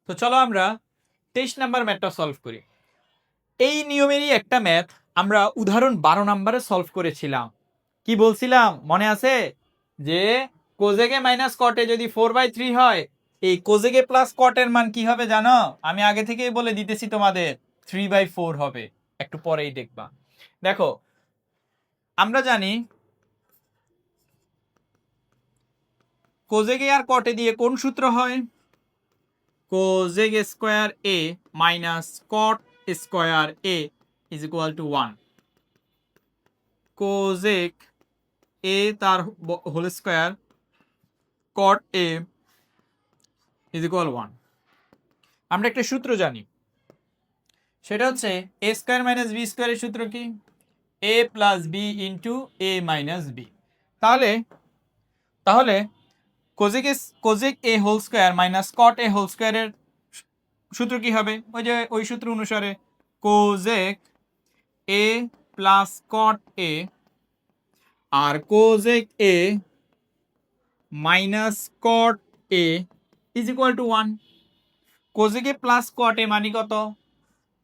তো চলো আমরা 23 নাম্বার ম্যাথটা সলভ করি। এই নিয়মেরই একটা ম্যাথ আমরা উদাহরণ 12 নাম্বারে সলভ করেছিলাম। কি বলছিলাম মনে আছে? যে কোজেকে মাইনাস কটে যদি 4/3 হয়, এই কোজেকে প্লাস কটের মান কি হবে জানো? আমি আগে থেকেই বলে দিতেছি তোমাদের, 3/4 হবে। একটু পরেই দেখবা। দেখো আমরা জানি কোজেকে আর কটে দিয়ে কোন সূত্র হয়? Cosec square A minus cot square A is equal to 1। Cosec A তার whole square cot A is equal 1। আমরা একটা সূত্র জানি, সেটা হচ্ছে এ স্কোয়ার মাইনাস বি স্কোয়ারের সূত্র কি? A plus B into A minus B. তাহলে তাহলে cosec A whole square minus cot A whole স্কোয়ারের সূত্র কি হবে? ওই সূত্র অনুসারে cosec A plus cot A আর cosec A minus cot A is equal to 1। Cosec A plus cot A মানি কত?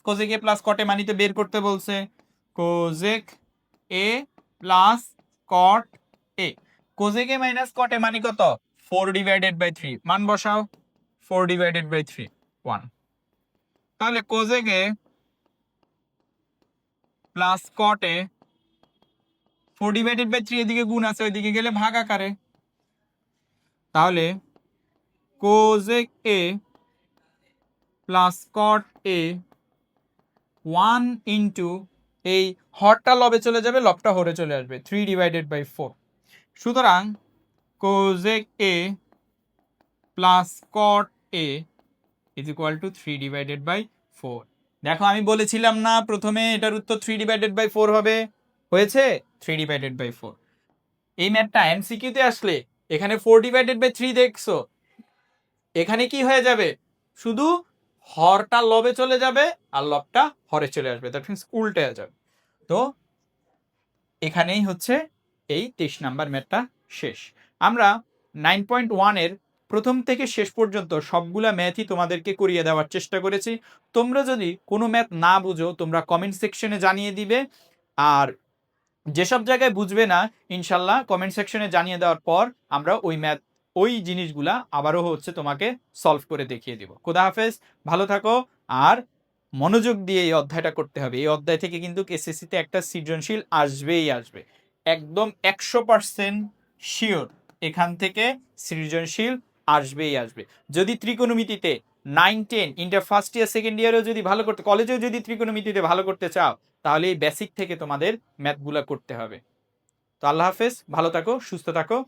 Cosec A plus cot A মানি তো বের করতে বলছে। কোজেক A plus cot A, কোজেক A minus cot A মানি কত? 4/3। মান বসাও, 4/3 1। তাহলে কোজেক এ প্লাস কট এ 4/3 এদিকে গুণ আছে, ওইদিকে গেলে ভাগ আকারে। তাহলে cosec A plus cot A 1 into এই হরটা লবে চলে যাবে, লবটা হরে চলে আসবে, 3/4। সুতরাং কোজেক A plus cot A is equal two 3/4। দেখো আমি বলেছিলাম না প্রথমে এটার উত্তর 3/4 হবে? হয়েছে 3/4। এই ম্যাথটা এমসিকিউতে আসলে এখানে 4/3 দেখছো, এখানে কি হয়ে যাবে? শুধু হরটা লবে চলে যাবে আর লবটা হরে চলে আসবে, দ্যাট মিন্স উল্টে যাবে। তো এখানেই হচ্ছে এই 23 নাম্বার ম্যাথটা শেষ। আমরা 9.1 এর প্রথম থেকে শেষ পর্যন্ত সবগুলা ম্যাথই তোমাদেরকে করিয়ে দেওয়ার চেষ্টা করেছি। তোমরা যদি কোনো ম্যাথ না বুঝো তোমরা কমেন্ট সেকশনে জানিয়ে দিবে, আর যেসব জায়গায় বুঝবে না ইনশাল্লাহ কমেন্ট সেকশনে জানিয়ে দেওয়ার পর আমরা ওই জিনিসগুলা আবারও হচ্ছে তোমাকে সলভ করে দেখিয়ে দিব। খোদা হাফেজ, ভালো থাকো, আর মনোযোগ দিয়ে এই অধ্যায়টা করতে হবে। এই অধ্যায় থেকে কিন্তু এসএসসিতে একটা সৃজনশীল আসবেই আসবে, একদম 100% শিওর। এখান থেকে সৃজনশীল আসবেই আসবে। যদি ত্রিকোণমিতিতে 9-10 ইন্টার ফার্স্ট ইয়ার সেকেন্ড ইয়ারেও যদি ভালো করতে, কলেজেও যদি ত্রিকোণমিতিতে ভালো করতে চাও, তাহলে এই বেসিক থেকে তোমাদের ম্যাথগুলো করতে হবে। তো আল্লাহ হাফেজ, ভালো থাকো, সুস্থ থাকো।